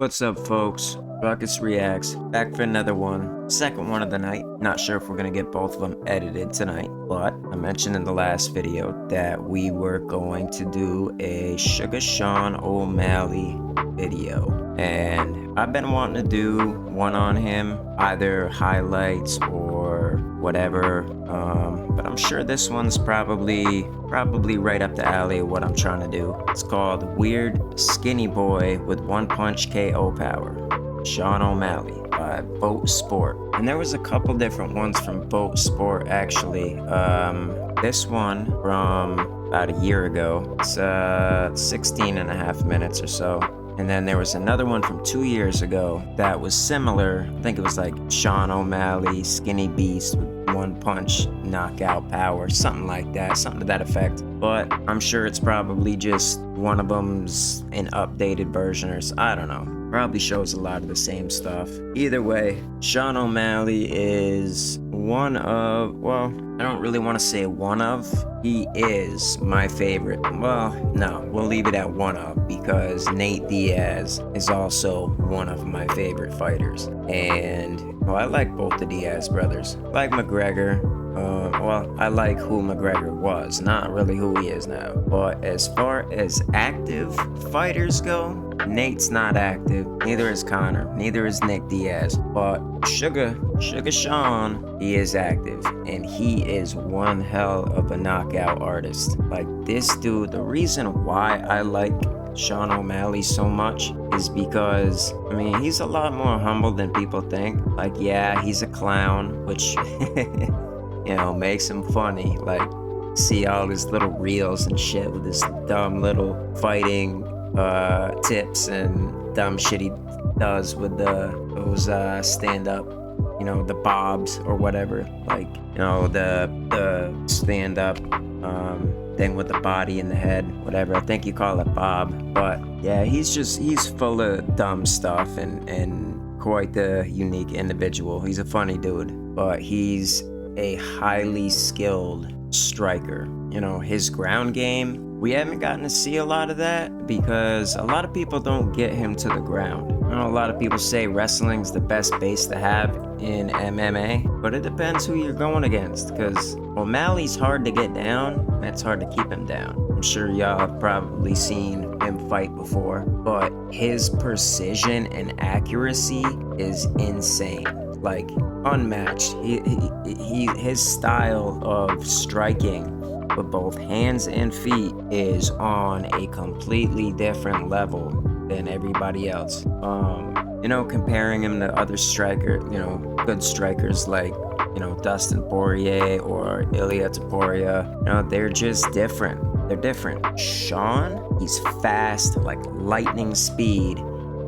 What's up, folks? Ruckus Reacts, back for another one. Second one of the night. Not sure if we're gonna get both of them edited tonight, but I mentioned in the last video that we were going to do a Sugar Sean O'Malley video. And I've been wanting to do one on him, either highlights or whatever. But I'm sure this one's probably right up the alley of what I'm trying to do. It's called Weird Skinny Boy with One Punch KO Power. Sean O'Malley by Boat Sport. And there was a couple different ones from Boat Sport actually. This one from about a year ago. It's 16 and a half minutes or so. And then there was another one from 2 years ago that was similar. I think it was like Sean O'Malley, Skinny Beast with One Punch knockout power, something like that, something to that effect. But I'm sure it's probably just one of them's an updated version or I don't know. Probably shows a lot of the same stuff. Either way, Sean O'Malley is one of, well, I don't really want to say one of, he is my favorite. Well, no, we'll leave it at one of, because Nate Diaz is also one of my favorite fighters. And, well, I like both the Diaz brothers. I like McGregor. Well, I like who McGregor was, not really who he is now. But as far as active fighters go, Nate's not active, neither is Conor, neither is Nick Diaz. But Sugar Sean, he is active, and he is one hell of a knockout artist. Like this dude, the reason why I like Sean O'Malley so much is because, I mean, he's a lot more humble than people think. Like, yeah, he's a clown, which, you know, makes him funny. Like, see all his little reels and shit with his dumb little fighting tips and dumb shit he does with those stand-up, you know, the bobs or whatever. Like, you know, the stand-up thing with the body and the head, whatever. I think you call it bob. But yeah, he's full of dumb stuff and quite the unique individual. He's a funny dude, but he's a highly skilled striker. You know, his ground game, we haven't gotten to see a lot of that because a lot of people don't get him to the ground. You know, a lot of people say wrestling's the best base to have in MMA, but it depends who you're going against, because O'Malley's hard to get down, and it's hard to keep him down. I'm sure y'all have probably seen him fight before, but his precision and accuracy is insane. Like, unmatched. His style of striking with both hands and feet is on a completely different level than everybody else. You know, comparing him to other good strikers like, you know, Dustin Poirier or Ilia Topuria, you know, they're just different. They're different. Sean, he's fast, like lightning speed,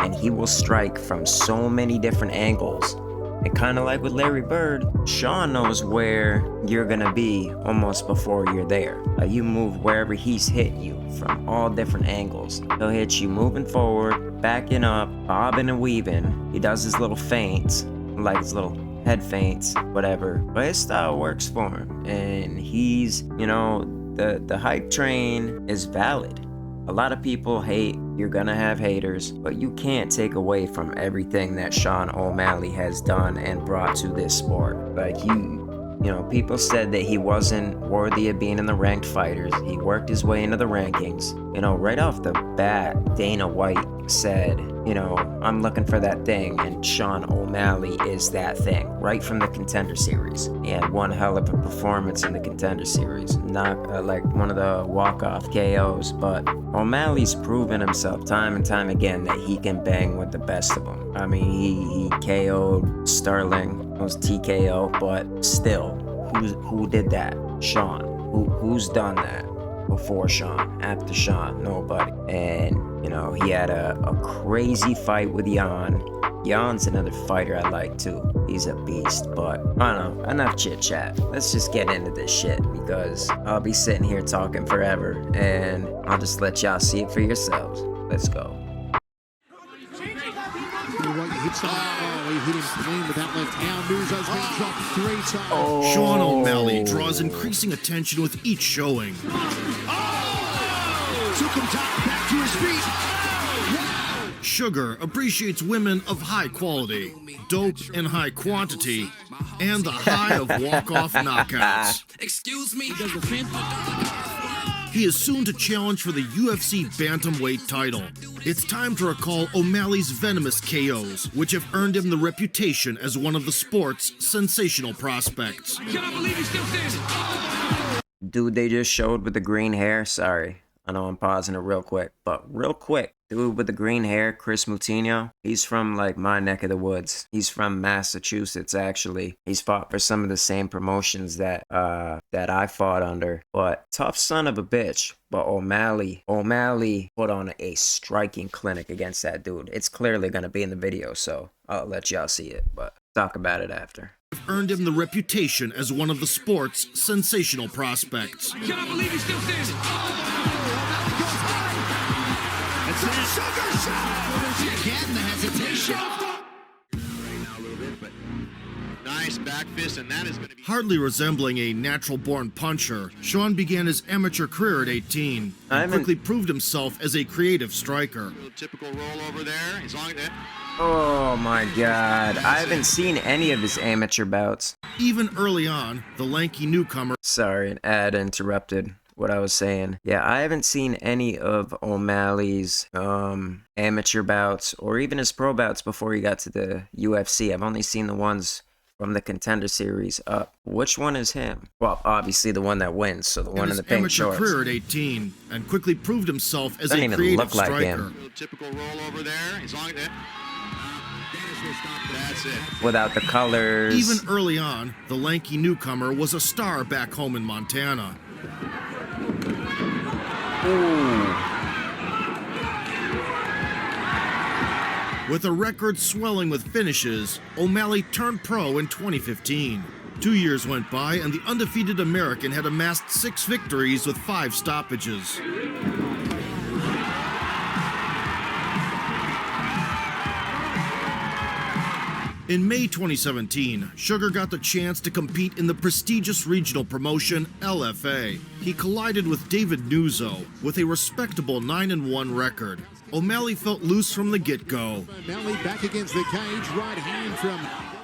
and he will strike from so many different angles. And kind of like with Larry Bird, Sean knows where you're gonna be almost before you're there. You move wherever he's hitting you from all different angles. He'll hit you moving forward, backing up, bobbing and weaving. He does his little feints, like his little head feints, whatever. But his style works for him. And he's, you know, the hype train is valid. A lot of people hate, you're gonna have haters, but you can't take away from everything that Sean O'Malley has done and brought to this sport. Like, you know, people said that he wasn't worthy of being in the ranked fighters. He worked his way into the rankings. You know, right off the bat, Dana White said, you know, I'm looking for that thing, and Sean O'Malley is that thing, right from the Contender Series. He had one hell of a performance in the Contender Series, not like one of the walk-off KOs, but O'Malley's proven himself time and time again that he can bang with the best of them. I mean, he KO'd Sterling, it was TKO, but still, who did that? Sean. Who's done that before Sean? After Sean? Nobody. And, you know, he had a crazy fight with Jan. Jan's another fighter I like too. He's a beast, but I don't know, enough chit chat. Let's just get into this shit, because I'll be sitting here talking forever, and I'll just let y'all see it for yourselves. Let's go. He hit him clean with that left hand. Nuzar's been dropped 3 times. Oh. Sean O'Malley draws increasing attention with each showing. Took him down, back to his feet. Sugar appreciates women of high quality, dope in high quantity, and the high of walk-off knockouts. Excuse me. He is soon to challenge for the UFC bantamweight title. It's time to recall O'Malley's venomous KOs, which have earned him the reputation as one of the sport's sensational prospects. Can I believe he's still standing? Dude they just showed with the green hair, sorry. I know I'm pausing it real quick, but real quick. Dude with the green hair, Chris Moutinho, he's from like my neck of the woods. He's from Massachusetts, actually. He's fought for some of the same promotions that I fought under. But tough son of a bitch. But O'Malley put on a striking clinic against that dude. It's clearly gonna be in the video, so I'll let y'all see it, but talk about it after. Earned him the reputation as one of the sport's sensational prospects. Can I believe he's still standing? It's a sugar shot. Again, the hesitation. Nice back fist, and that is going to be Hardly resembling a natural-born puncher, Sean began his amateur career at 18 and quickly proved himself as a creative striker. a typical roll over there. As long as that. Oh my god, I haven't seen any of his amateur bouts. Even early on, the lanky newcomer Sorry, an ad interrupted what I was saying. Yeah, I haven't seen any of O'Malley's amateur bouts or even his pro bouts before he got to the UFC. I've only seen the ones from the Contender Series up. Which one is him? Well, obviously the one that wins, so the one in his the pink amateur shorts. career at 18 and quickly proved himself as Doesn't a even creative look like striker. him. Typical roll over there. As long as that. That's it. Without the colors. Even early on, the lanky newcomer was a star back home in Montana. With a record swelling with finishes, O'Malley turned pro in 2015. 2 years went by and the undefeated American had amassed 6 victories with 5 stoppages. In May 2017, Sugar got the chance to compete in the prestigious regional promotion LFA. He collided with David Nuzzo with a respectable 9-1 record. O'Malley felt loose from the get-go, O'Malley back against the cage, right hand from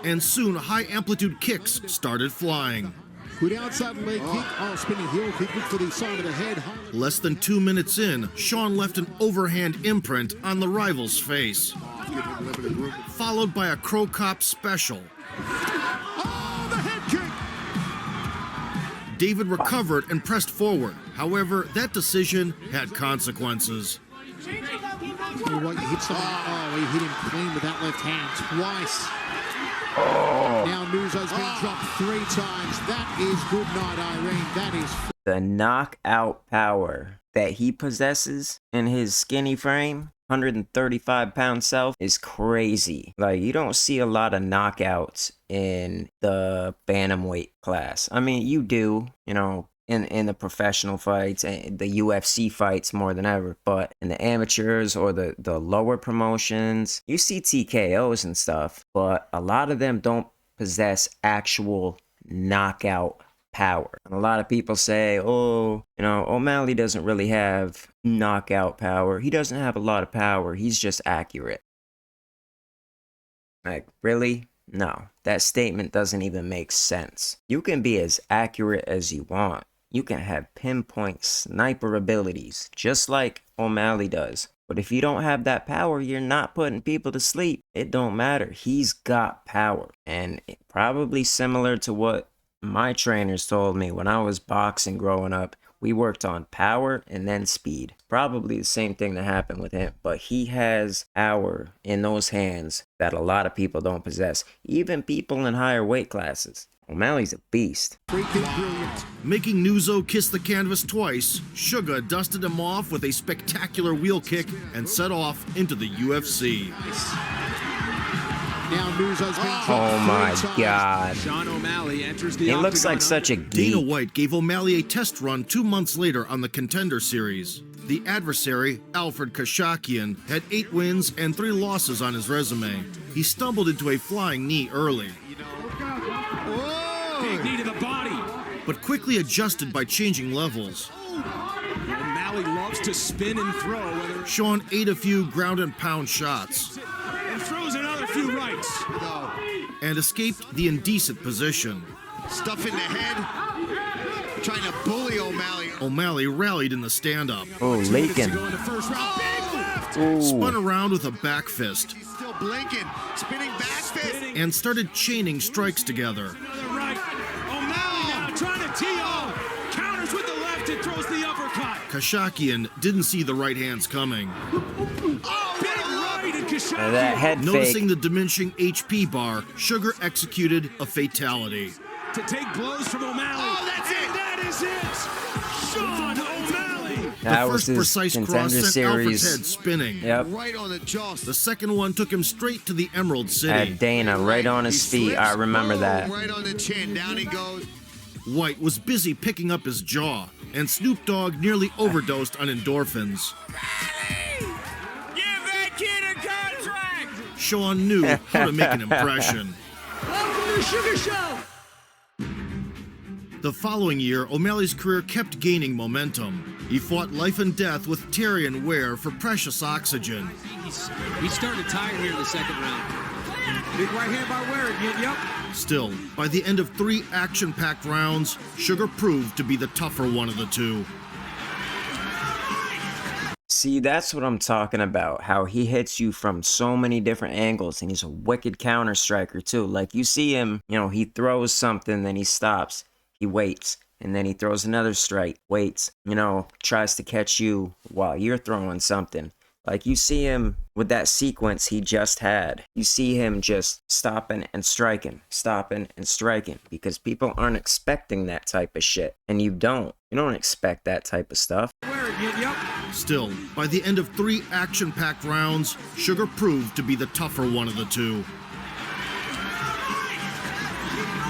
and soon high-amplitude kicks started flying. good outside leg kick. Oh, spinning heel kick, good for the side of the head. Less than 2 minutes in, Sean left an overhand imprint on the rival's face, followed by a Crow Cop special. Oh, the head kick. David recovered and pressed forward. However, that decision had consequences. You what, you hit someone. Oh, he hit him clean with that left hand twice. Now Nuzzo's been dropped 3 times. That is good night, Irene. That is The knockout power that he possesses in his skinny frame, 135-pound self, is crazy. Like, you don't see a lot of knockouts in the bantamweight class. I mean, you do, you know, in the professional fights and the UFC fights more than ever, but in the amateurs or the lower promotions, you see TKOs and stuff, but a lot of them don't possess actual knockout power. And a lot of people say, oh, you know, O'Malley doesn't really have knockout power. He doesn't have a lot of power. He's just accurate. Like, really? No, that statement doesn't even make sense. You can be as accurate as you want. You can have pinpoint sniper abilities, just like O'Malley does. But if you don't have that power, you're not putting people to sleep. It don't matter. He's got power. And probably similar to what my trainers told me when I was boxing growing up, we worked on power and then speed. Probably the same thing that happened with him, but he has power in those hands that a lot of people don't possess, even people in higher weight classes. O'Malley's a beast. freaking brilliant. Making Nuzzo kiss the canvas twice, Sugar dusted him off with a spectacular wheel kick and set off into the UFC. Now Nuzzo's been dropped Oh 3 my times. god. Sean O'Malley enters the He looks like octagon such a Dana geek. White gave O'Malley a test run 2 months later on the Contender Series. The adversary, Alfred Kashakian, had 8 wins and 3 losses on his resume. He stumbled into a flying knee early, Big knee to the body. but quickly adjusted by changing levels. O'Malley O'Malley loves to spin and throw. Whether Sean ate a few ground and pound shots and throws another few rights. and escaped the indecent position. Stuff in the head. Trying to bully O'Malley. O'Malley rallied in the stand-up, Oh, Lakin. Go in the first round. Big left. spun around with a back fist, He's still blinking. Spinning back fist. and started chaining strikes together. Another right. O'Malley now trying to tee off. Counters with the left and throws the uppercut. Kashakian didn't see the right hands coming. Big right and Kashaki. That head Noticing fake. the diminishing HP bar, Sugar executed a fatality. To take blows from O'Malley. Oh, that's it. And that is it. Sean O'Malley. That The was first his precise cross contender sent Alfred's head series. spinning. Yep. Right on the jaw. The second one took him straight to the Emerald City. Had Dana right on his feet. I remember that. Right on the chin. Down he goes. White was busy picking up his jaw, and Snoop Dogg nearly overdosed on endorphins. Give that kid a contract. Sean knew how to make an impression. Welcome to the Sugar Show. The following year, O'Malley's career kept gaining momentum. He fought life and death with Terrion Ware for precious oxygen. He started tired here in the second round. Big right hand by Ware. Yep. Still, by the end of 3 action-packed rounds, Sugar proved to be the tougher one of the two. See, that's what I'm talking about. How he hits you from so many different angles, and he's a wicked counter striker too. Like you see him, he throws something, then he stops, he waits, and then he throws another strike, waits, tries to catch you while you're throwing something. Like you see him with that sequence he just had. You see him just stopping and striking, because people aren't expecting that type of shit, and you don't expect that type of stuff. Yep. Still, by the end of 3 action-packed rounds, Sugar proved to be the tougher one of the two.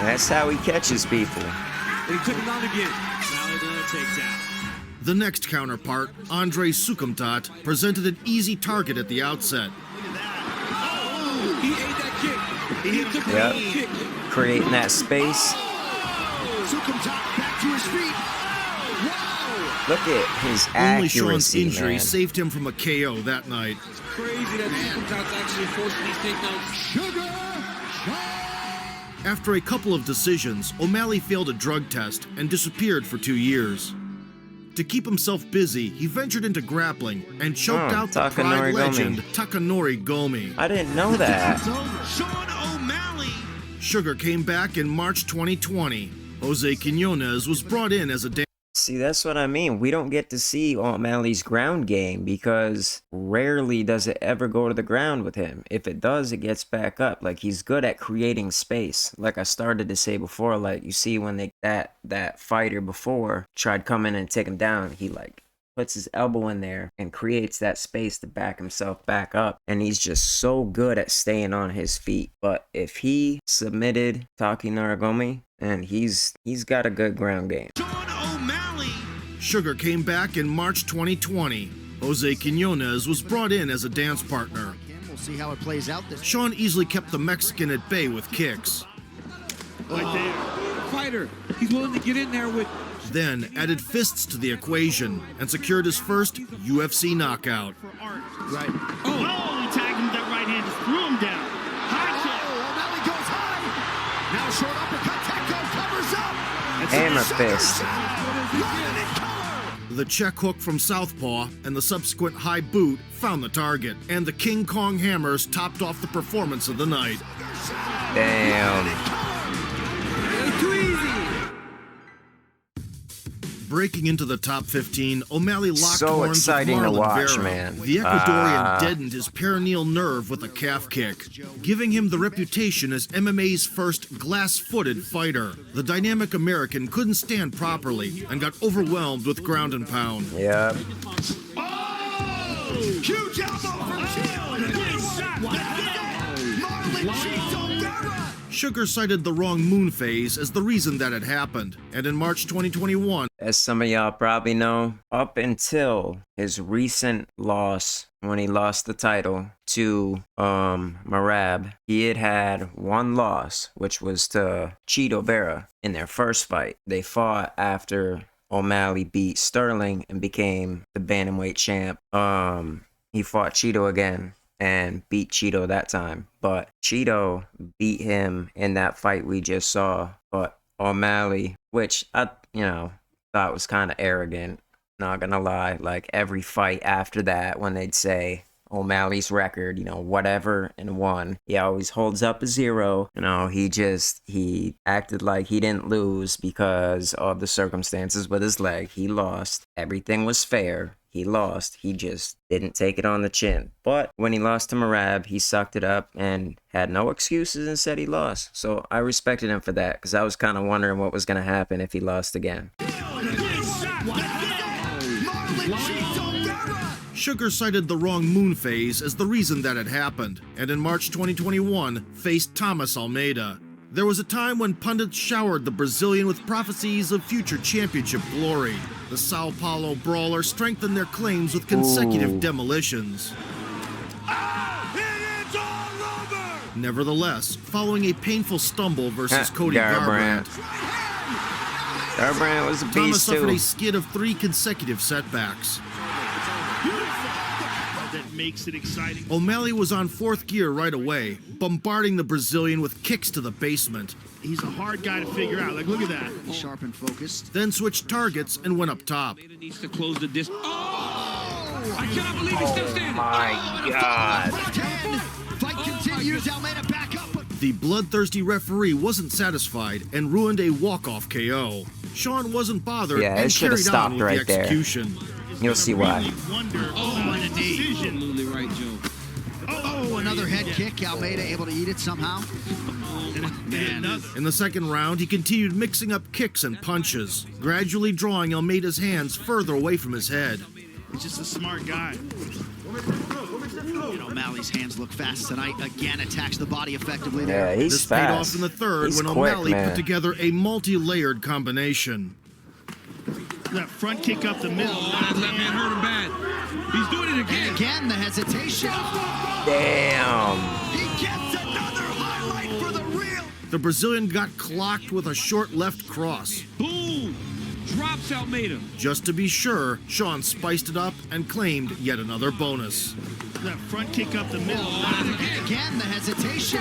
That's how he catches people. And he took him down again. Now they're doing a takedown. The next counterpart, Andrei Sukumtat, presented an easy target at the outset. He ate that kick. He took Yep. the kick. Creating that space. Sukumtat back to his feet. Look at his Only Sean's accuracy, injury man. saved him from a KO that night. Crazy that Sukumtat's actually forcing these takedowns. Sugar. After a couple of decisions, O'Malley failed a drug test and disappeared for 2 years. To keep himself busy, he ventured into grappling and choked out the Takanori Pride Gomi. legend Takanori Gomi. I didn't know that. Sean O'Malley. Sugar came back in March 2020. Jose Quinones was brought in as a See, that's what I mean. We don't get to see O'Malley's ground game because rarely does it ever go to the ground with him. If it does, it gets back up. Like, he's good at creating space. Like I started to say before, like, you see when that fighter before tried coming and take him down, he, like, puts his elbow in there and creates that space to back himself back up. And he's just so good at staying on his feet. But if he submitted Takanori Gomi, and he's got a good ground game. Sugar came back in March 2020. Jose Quinones was brought in as a dance partner. We'll see how it plays out this. Sean easily kept the Mexican at bay with kicks, Right there. Fighter. He's willing to get in there with. then added fists to the equation and secured his first UFC knockout. Right. Oh, he tagged him with that right hand, just threw him down. High kick. O'Malley goes high. Now short uppercut. Tecco covers up. Hammer fist. The check hook from southpaw and the subsequent high boot found the target, and the King Kong hammers topped off the performance of the night. Damn. Too easy. Breaking into the top 15, O'Malley locked So horns exciting with to Marlon watch, Vera. man. The Ecuadorian deadened his perineal nerve with a calf kick, giving him the reputation as MMA's first glass-footed fighter. The dynamic American couldn't stand properly and got overwhelmed with ground and pound. Yep. Huge elbow from Sugar cited the wrong moon phase as the reason that had happened, and in March 2021, As some of y'all probably know, up until his recent loss, when he lost the title to Marab, he had one loss, which was to Chito Vera in their first fight. They fought after O'Malley beat Sterling and became the bantamweight champ, he fought Cheeto again and beat Cheeto that time. But Cheeto beat him in that fight we just saw. But O'Malley, which I, thought was kind of arrogant, not gonna lie. Like every fight after that, when they'd say O'Malley's record, whatever, and won, he always holds up a 0. He acted like he didn't lose because of the circumstances with his leg. He lost. Everything was fair. He lost. He just didn't take it on the chin. But when he lost to Merab, he sucked it up and had no excuses and said he lost. So I respected him for that, because I was kind of wondering what was going to happen if he lost again. Sugar cited the wrong moon phase as the reason that had happened, and in March 2021 faced Thomas Almeida. There was a time when pundits showered the Brazilian with prophecies of future championship glory. The Sao Paulo brawler strengthened their claims with consecutive demolitions. Nevertheless, following a painful stumble versus Cody Garbrandt, Garbrandt was a beast Thomas suffered too. a skid of 3 consecutive setbacks. That makes it exciting. O'Malley was on 4th gear right away, bombarding the Brazilian with kicks to the basement. He's a hard guy to figure out. Like, look at that. Sharp and focused. Then switched targets and went up top. Needs to close the distance. Oh! I cannot believe he's still standing. My God. Fight continues. Almeida back up. The bloodthirsty referee wasn't satisfied and ruined a walk-off KO. Sean wasn't bothered Yeah, it and should have carried on stopped with right the there. execution. You'll see why. Really wonder about the decision. Absolutely right, Joe. Oh, another head kick. Almeida able to eat it somehow. In the second round, he continued mixing up kicks and punches, gradually drawing Almeida's hands further away from his head. He's just a smart guy. O'Malley's hands look fast tonight. Again, attacks the body effectively Yeah, there. he's This paid fast. off in the third He's when quick, O'Malley man. put together a multi-layered combination. That front kick up the middle. Oh, that left man hurt him bad. He's doing it again. Again, the hesitation. Damn. He gets another highlight for the real. The Brazilian got clocked with a short left cross. Boom. Drops Almeida. Just to be sure, Sean spiced it up and claimed yet another bonus. That front kick up the middle. Again, the hesitation.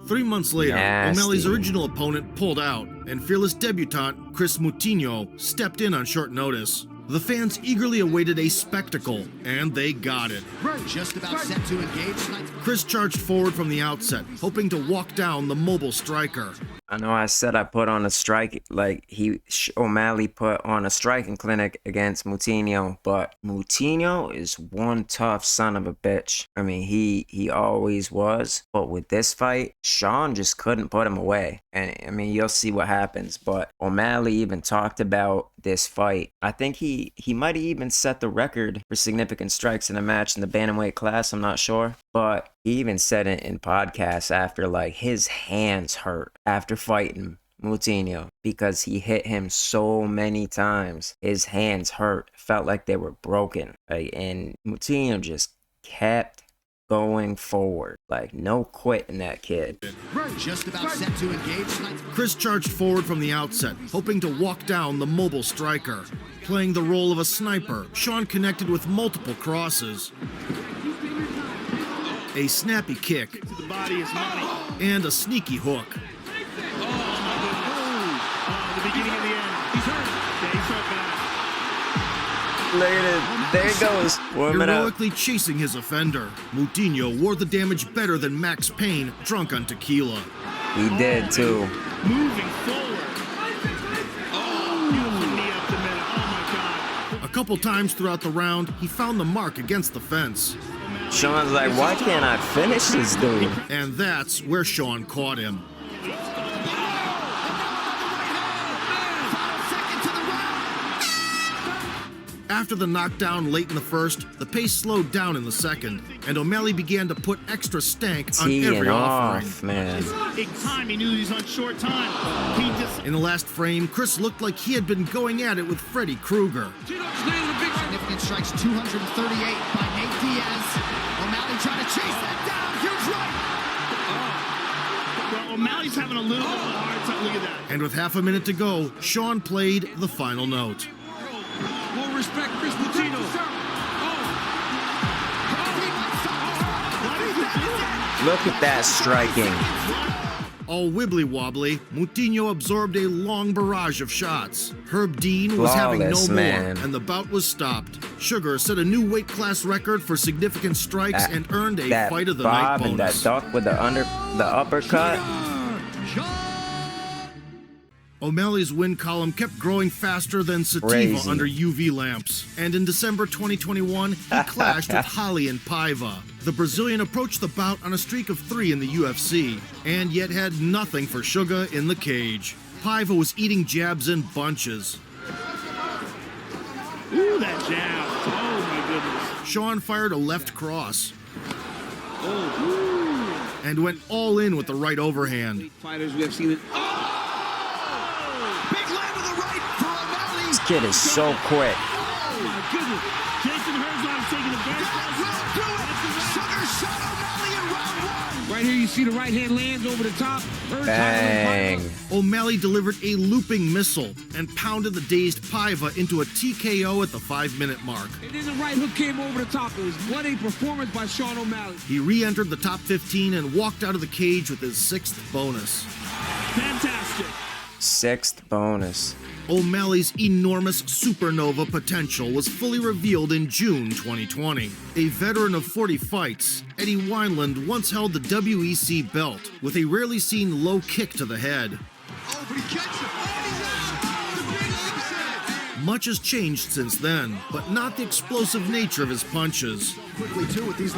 3 months later, Nasty. O'Malley's original opponent pulled out, and fearless debutant Chris Moutinho stepped in on short notice. The fans eagerly awaited a spectacle, and they got it. Just about set to engage. Chris charged forward from the outset, hoping to walk down the mobile striker. I know I said I put on a strike, like O'Malley put on a striking clinic against Moutinho, but Moutinho is one tough son of a bitch. I mean, he always was, but with this fight, Sean just couldn't put him away. And I mean, you'll see what happens, but O'Malley even talked about this fight. I think he might have even set the record for significant strikes in a match in the bantamweight class, I'm not sure, but he even said it in podcasts after, like, his hands hurt after fighting Moutinho because he hit him so many times. His hands hurt, felt like they were broken. And Moutinho just kept going forward. Like, no quitting that kid. Just about set to engage. Chris charged forward from the outset, hoping to walk down the mobile striker. Playing the role of a sniper, Sean connected with multiple crosses, a snappy kick, To the body is money. and a sneaky hook. The beginning and the end. He's hurt. Yeah, he's hurt bad. Look at it. There he goes. Warming up. Heroically chasing his offender, Moutinho wore the damage better than Max Payne, drunk on tequila. He did too. Moving forward. Oh, beautiful knee up the middle. Oh, my God. A couple times throughout the round, he found the mark against the fence. Sean's like, why can't I finish this dude? And that's where Sean caught him. After the knockdown late in the first, the pace slowed down in the second, and O'Malley began to put extra stank on Teeing every offering. off, man. Big time. He knew he was on short time. He just. In the last frame, Chris looked like he had been going at it with Freddy Krueger. Significant strikes, 238 by Nate Diaz. O'Malley trying to chase that down. Huge right. Well, O'Malley's having a little bit of a hard time. Look at that. And with half a minute to go, Sean played the final note. More respect, Chris Moutinho. Look at that striking. All wibbly-wobbly, Moutinho absorbed a long barrage of shots. Herb Dean was having no Flawless, more, man. and the bout was stopped. Sugar set a new weight class record for significant strikes and earned a That Fight of the Night bob and that bonus. duck with the uppercut. O'Malley's win column kept growing faster than sativa Crazy. under UV lamps. And in December 2021, he clashed with Holly and Paiva. The Brazilian approached the bout on a streak of 3 in the UFC, and yet had nothing for Sugar in the cage. Paiva was eating jabs in bunches. Ooh, that jab. Oh, my goodness. Sean fired a left cross. And went all in with the right overhand. Fighters, we have seen it. Big land with the right for O'Malley. This kid is so quick. Oh, my goodness. Jason Herzog's taking advantage. Sugar shot O'Malley in round 1. Right here, you see the right hand lands over the top. Bang. O'Malley delivered a looping missile and pounded the dazed Paiva into a TKO at the 5-minute mark. And then the right hook came over the top. It was what a performance by Sean O'Malley. He re-entered the top 15 and walked out of the cage with his 6th bonus. Fantastic. 6th bonus. O'Malley's enormous supernova potential was fully revealed in June 2020. A veteran of 40 fights, Eddie Wineland once held the WEC belt with a rarely seen low kick to the head. Oh, but he gets it. And he's out. The big upset. Much has changed since then, but not the explosive nature of his punches. Quickly, too, with these.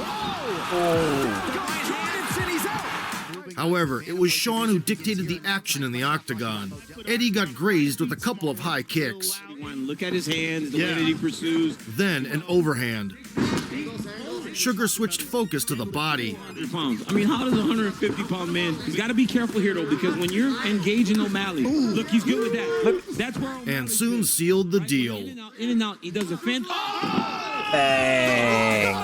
However, it was Sean who dictated the action in the octagon. Eddie got grazed with a couple of high kicks, Look at his hands, the way that he pursues. then an overhand. Sugar switched focus to the body. 100 pounds. I mean, how does a 150-pound man? He's got to be careful here, though, because when you're engaging O'Malley, look, he's good with that. Look, that's where. And soon sealed the deal. In and out. He does a fence. Bang.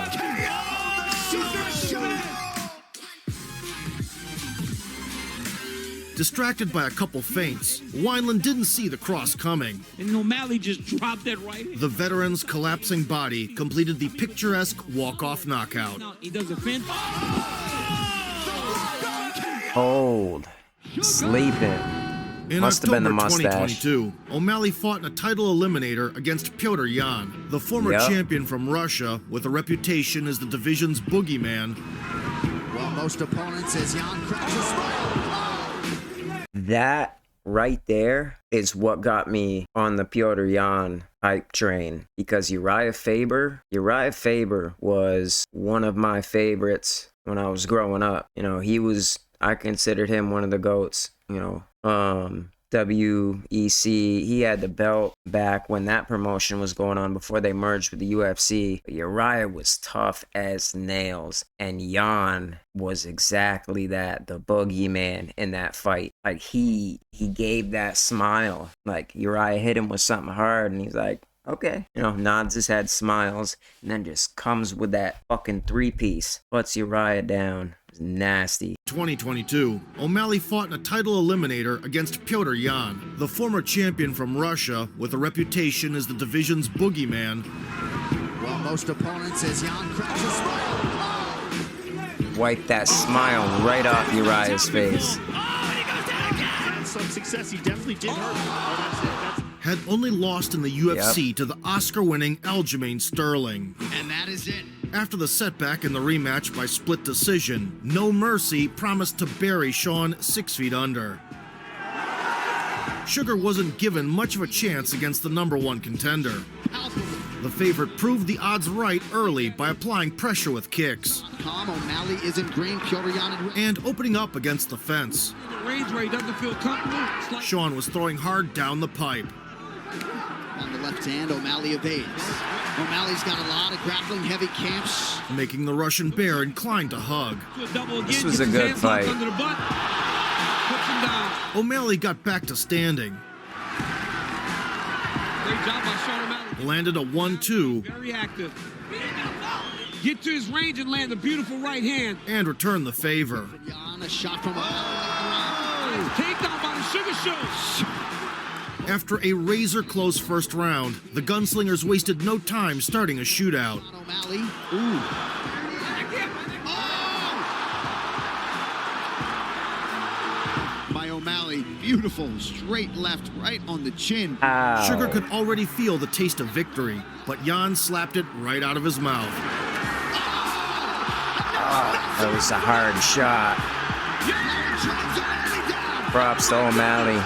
Distracted by a couple feints, Wineland didn't see the cross coming. And O'Malley just dropped that right. The veteran's collapsing body completed the picturesque walk-off knockout. He does a fence. Hold. Sleeping. In Must have been October the mustache. 2022, O'Malley fought in a title eliminator against Piotr Jan, the former Yep. champion from Russia with a reputation as the division's boogeyman. Well, most opponents, as Jan cracks a smile. That right there is what got me on the Piotr Jan hype train, because Uriah Faber was one of my favorites when I was growing up. You know, I considered him one of the GOATs, you know. WEC, he had the belt back when that promotion was going on before they merged with the UFC. Uriah was tough as nails, and Jan was exactly that, the boogeyman in that fight. Like he gave that smile. Like Uriah hit him with something hard and he's like, okay, you know, nods his head, smiles, and then just comes with that fucking 3-piece, puts Uriah down. It was nasty. 2022, O'Malley fought in a title eliminator against Piotr Jan, the former champion from Russia with a reputation as the division's boogeyman. Well, most opponents, as Jan cracks a smile. Wipe that smile right off Uriah's face. Had some success. He definitely did hurt. Oh, that's it. Had only lost in the UFC to the Oscar-winning Aljamain Sterling. And that is it. After the setback in the rematch by split decision, No Mercy promised to bury Sean 6 feet under. Sugar wasn't given much of a chance against the #1 contender. The favorite proved the odds right early by applying pressure with kicks Calm, O'Malley isn't green. Piotr Jan and opening up against the fence. The range where he doesn't feel comfortable. It's like Sean was throwing hard down the pipe. on the left hand. O'Malley evades. O'Malley's got a lot of grappling heavy camps. Making the Russian bear inclined to hug. a double again. This was gets a his good hands locked fight. Under the butt. Puts him down. O'Malley got back to standing, Great job by Sean O'Malley. landed a 1-2, Very active. Get to his range and land a beautiful right hand. and returned the favor. Jan, a shot from O'Malley. Takedown by the Sugar Show. After a razor-close first round, the gunslingers wasted no time starting a shootout. O'Malley. By O'Malley, beautiful straight left right on the chin. Ow. Sugar could already feel the taste of victory, but Jan slapped it right out of his mouth. That was a hard shot. Props to O'Malley.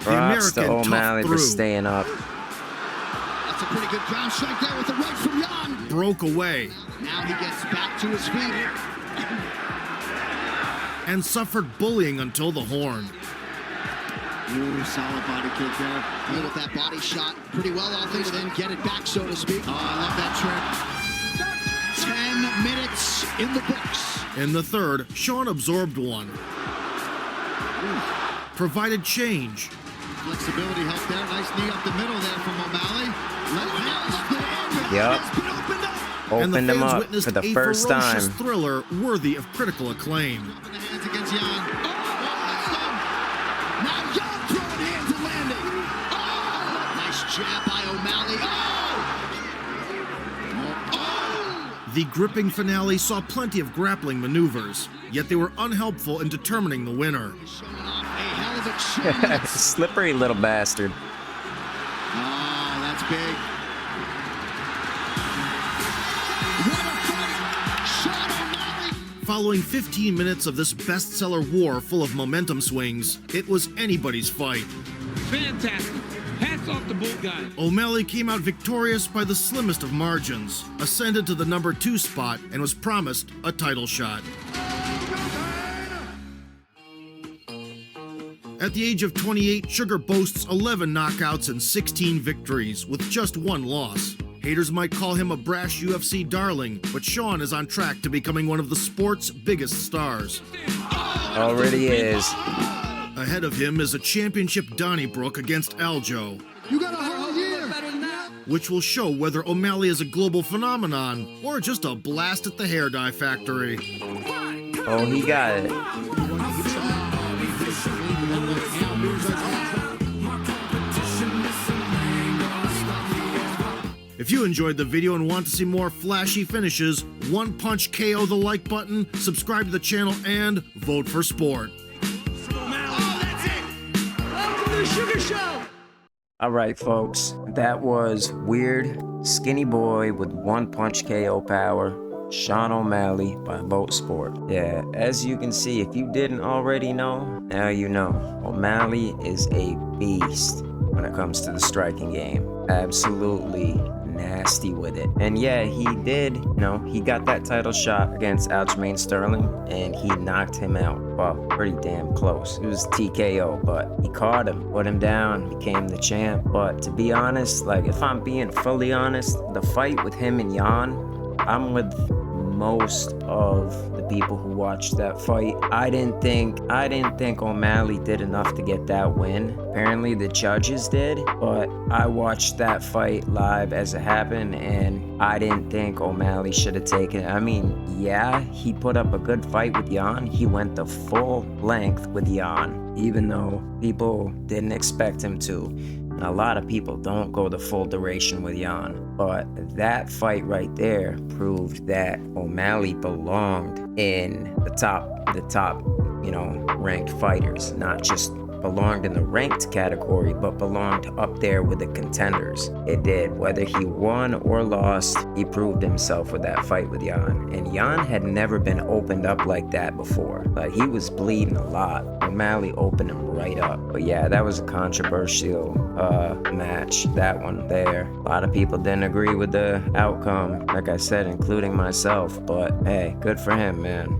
Props to American O'Malley tough for through. staying up. That's a pretty good ground strike there with the right from Jan. Broke away Now he gets back to his feet. and suffered bullying until the horn. Ooh, solid body kick there. Deal with that body shot pretty well off it, and then get it back, so to speak. Oh, I love that trip. 10 minutes in the books. In the third, Sean absorbed one. Provided change. Flexibility help there. Nice knee up the middle there from O'Malley. Left hand up the end. Yep. It's been opened up. And the Opened him fans up witnessed for the a first ferocious time. thriller worthy of critical acclaim. Up in the hands against Jan. Oh, that's done. Now Jan throwing hands and landing. Oh, nice jab by O'Malley. Oh. The gripping finale saw plenty of grappling maneuvers, yet they were unhelpful in determining the winner. Showing off a hell of a chin. Slippery little bastard. Oh, that's big. What a fight! Sean O'Malley. Following 15 minutes of this bestseller war full of momentum swings, it was anybody's fight. Fantastic. Hats off to both guys. O'Malley came out victorious by the slimmest of margins, ascended to the number 2 spot, and was promised a title shot. At the age of 28, Sugar boasts 11 knockouts and 16 victories, with just one loss. Haters might call him a brash UFC darling, but Sean is on track to becoming one of the sport's biggest stars. Already is. Ahead of him is a championship Donnybrook against Aljo, You got a whole year. which will show whether O'Malley is a global phenomenon or just a blast at the hair dye factory. Oh, he got it. If you enjoyed the video and want to see more flashy finishes, one punch KO the like button, subscribe to the channel, and vote for sport. All right, folks. That was weird, skinny boy with one punch KO power, Sean O'Malley by Vote Sport. Yeah, as you can see, if you didn't already know, now you know. O'Malley is a beast when it comes to the striking game. Absolutely nasty with it. And yeah, he did, he got that title shot against Aljamain Sterling, and he knocked him out. Well, pretty damn close. It was TKO, but he caught him, put him down, became the champ. But to be honest, like, if I'm being fully honest, the fight with him and Jan, I'm with most of the people who watched that fight. I didn't think O'Malley did enough to get that win. Apparently the judges did, but I watched that fight live as it happened, and I didn't think O'Malley should have taken it. I mean, yeah, he put up a good fight with Jan. He went the full length with Jan, even though people didn't expect him to. A lot of people don't go the full duration with Jan, but that fight right there proved that O'Malley belonged in the top, ranked fighters, not just belonged in the ranked category, but belonged up there with the contenders. It did. Whether he won or lost, he proved himself with that fight with Jan. And Jan had never been opened up like that before. Like, he was bleeding a lot. O'Malley opened him right up. But yeah, that was a controversial match, that one there. A lot of people didn't agree with the outcome, like I said, including myself. But hey, good for him, man.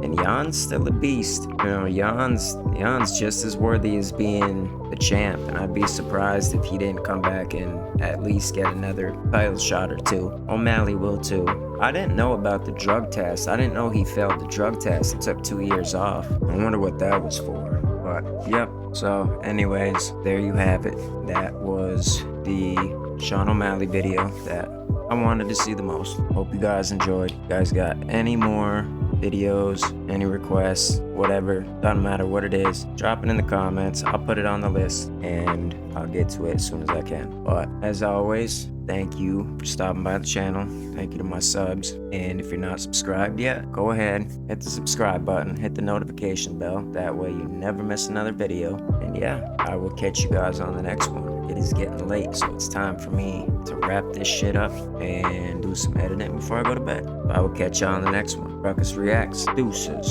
And Jan's still a beast. Jan's just as worthy as being the champ, and I'd be surprised if he didn't come back and at least get another title shot or two. O'Malley will too. I didn't know about the drug test. I didn't know he failed the drug test. It took 2 years off. I wonder what that was for. But yep. So anyways, there you have it. That was the Sean O'Malley video that I wanted to see the most. Hope you guys enjoyed. You guys got any more videos, any requests, whatever, doesn't matter what it is, drop it in the comments. I'll put it on the list and I'll get to it as soon as I can. But as always, thank you for stopping by the channel. Thank you to my subs. And if you're not subscribed yet, go ahead, hit the subscribe button, hit the notification bell. That way you never miss another video. And yeah, I will catch you guys on the next one. It is getting late, so it's time for me to wrap this shit up and do some editing before I go to bed. I will catch you on the next one. Ruckus Reacts. Deuces.